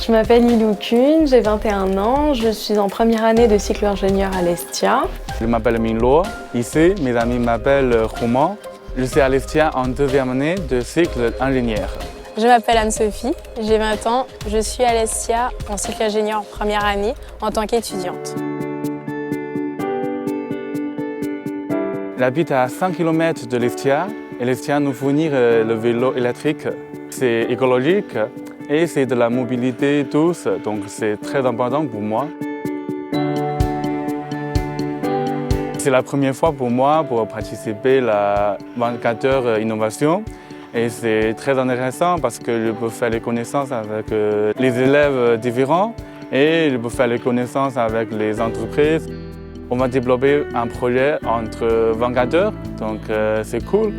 Je m'appelle Lilou Kuhn, j'ai 21 ans, je suis en première année de cycle ingénieur à l'Estia. Je m'appelle Milo, ici mes amis m'appellent Roman. Je suis à l'Estia en deuxième année de cycle ingénieur. Je m'appelle Anne-Sophie, j'ai 20 ans, je suis à l'Estia en cycle ingénieur en première année en tant qu'étudiante. J'habite à 5 km de l'Estia et l'Estia nous fournit le vélo électrique. C'est écologique et c'est de la mobilité douce, donc c'est très important pour moi. C'est la première fois pour moi pour participer à la 24 heures innovation. Et c'est très intéressant parce que je peux faire les connaissances avec les élèves différents et je peux faire les connaissances avec les entreprises. On va développer un projet entre 24 heures, donc c'est cool.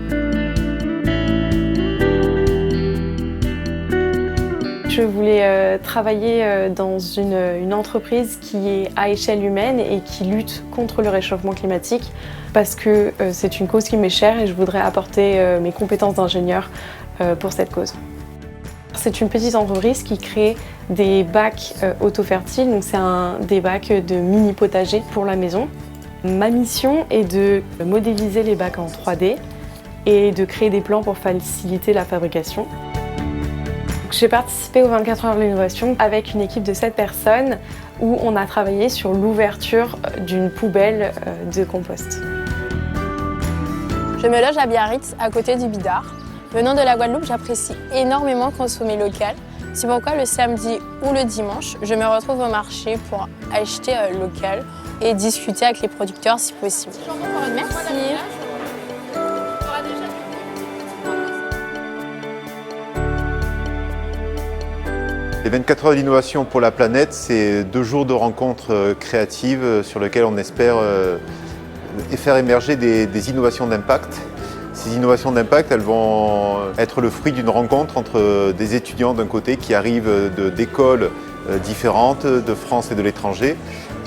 Je voulais travailler dans une entreprise qui est à échelle humaine et qui lutte contre le réchauffement climatique parce que c'est une cause qui m'est chère et je voudrais apporter mes compétences d'ingénieur pour cette cause. C'est une petite entreprise qui crée des bacs auto-fertiles, donc c'est des bacs de mini potagers pour la maison. Ma mission est de modéliser les bacs en 3D et de créer des plans pour faciliter la fabrication. J'ai participé aux 24 heures de l'innovation avec une équipe de 7 personnes où on a travaillé sur l'ouverture d'une poubelle de compost. Je me loge à Biarritz, à côté du Bidart. Venant de la Guadeloupe, j'apprécie énormément consommer local. C'est pourquoi le samedi ou le dimanche, je me retrouve au marché pour acheter local et discuter avec les producteurs si possible. Merci. Les 24 heures d'innovation pour la planète, c'est 2 jours de rencontres créatives sur lesquelles on espère faire émerger des innovations d'impact. Ces innovations d'impact, elles vont être le fruit d'une rencontre entre des étudiants d'un côté qui arrivent d'écoles différentes, de France et de l'étranger,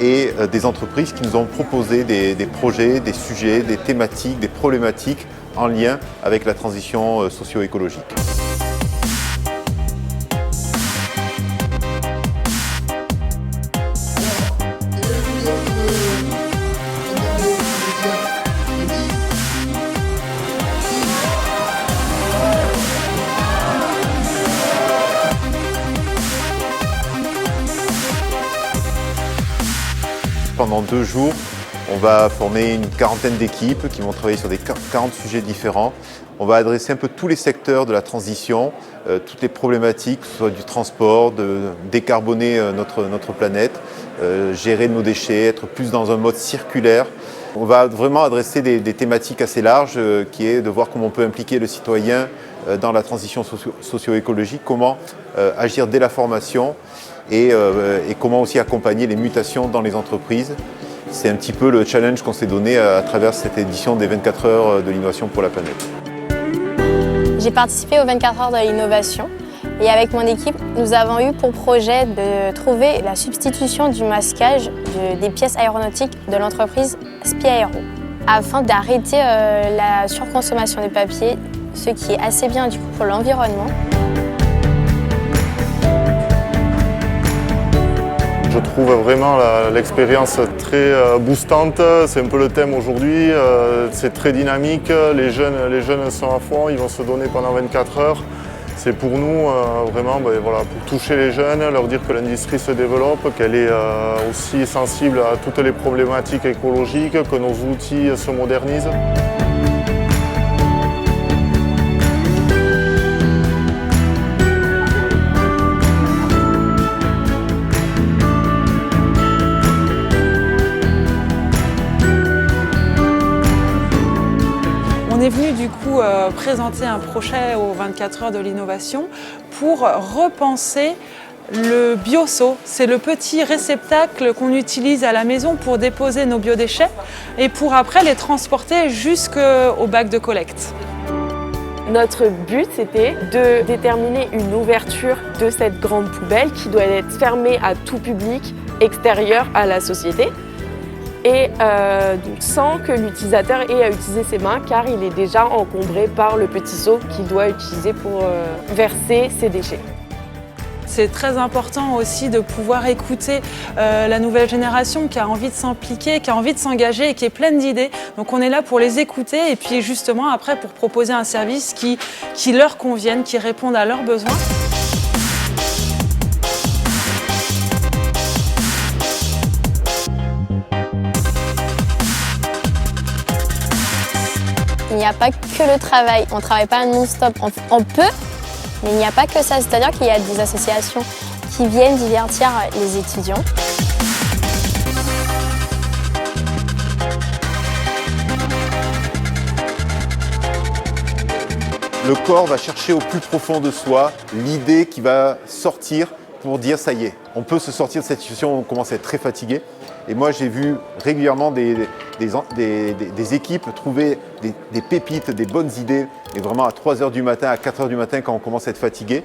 et des entreprises qui nous ont proposé des projets, des sujets, des thématiques, des problématiques en lien avec la transition socio-écologique. Pendant 2 jours, on va former une quarantaine d'équipes qui vont travailler sur des 40 sujets différents. On va adresser un peu tous les secteurs de la transition, toutes les problématiques, que ce soit du transport, de décarboner notre planète, gérer nos déchets, être plus dans un mode circulaire. On va vraiment adresser des thématiques assez larges, qui est de voir comment on peut impliquer le citoyen dans la transition socio-écologique, comment agir dès la formation, et comment aussi accompagner les mutations dans les entreprises. C'est un petit peu le challenge qu'on s'est donné à travers cette édition des 24 heures de l'innovation pour la planète. J'ai participé aux 24 heures de l'innovation et avec mon équipe, nous avons eu pour projet de trouver la substitution du masquage des pièces aéronautiques de l'entreprise SPI Aero afin d'arrêter la surconsommation de papier, ce qui est assez bien du coup pour l'environnement. Je trouve vraiment l'expérience très boostante, c'est un peu le thème aujourd'hui, c'est très dynamique, les jeunes sont à fond, ils vont se donner pendant 24 heures. C'est pour nous vraiment pour toucher les jeunes, leur dire que l'industrie se développe, qu'elle est aussi sensible à toutes les problématiques écologiques, que nos outils se modernisent. On est venu du coup présenter un projet aux 24 heures de l'innovation pour repenser le bioseau. C'est le petit réceptacle qu'on utilise à la maison pour déposer nos biodéchets et pour après les transporter jusqu'au bac de collecte. Notre but, c'était de déterminer une ouverture de cette grande poubelle qui doit être fermée à tout public extérieur à la société. Et sans que l'utilisateur ait à utiliser ses mains car il est déjà encombré par le petit seau qu'il doit utiliser pour verser ses déchets. C'est très important aussi de pouvoir écouter la nouvelle génération qui a envie de s'impliquer, qui a envie de s'engager et qui est pleine d'idées. Donc on est là pour les écouter et puis justement après pour proposer un service qui leur convienne, qui réponde à leurs besoins. Il n'y a pas que le travail, on ne travaille pas non-stop, on peut, mais il n'y a pas que ça, c'est-à-dire qu'il y a des associations qui viennent divertir les étudiants. Le corps va chercher au plus profond de soi l'idée qui va sortir pour dire ça y est, on peut se sortir de cette situation où on commence à être très fatigué. Et moi j'ai vu régulièrement des équipes trouver des pépites, des bonnes idées, mais vraiment à 3 h du matin, à 4 h du matin quand on commence à être fatigué.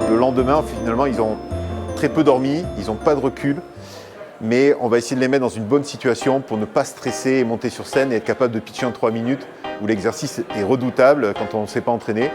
Le lendemain, finalement, ils ont très peu dormi, ils n'ont pas de recul, mais on va essayer de les mettre dans une bonne situation pour ne pas stresser et monter sur scène et être capable de pitcher en 3 minutes, où l'exercice est redoutable quand on ne s'est pas entraîné.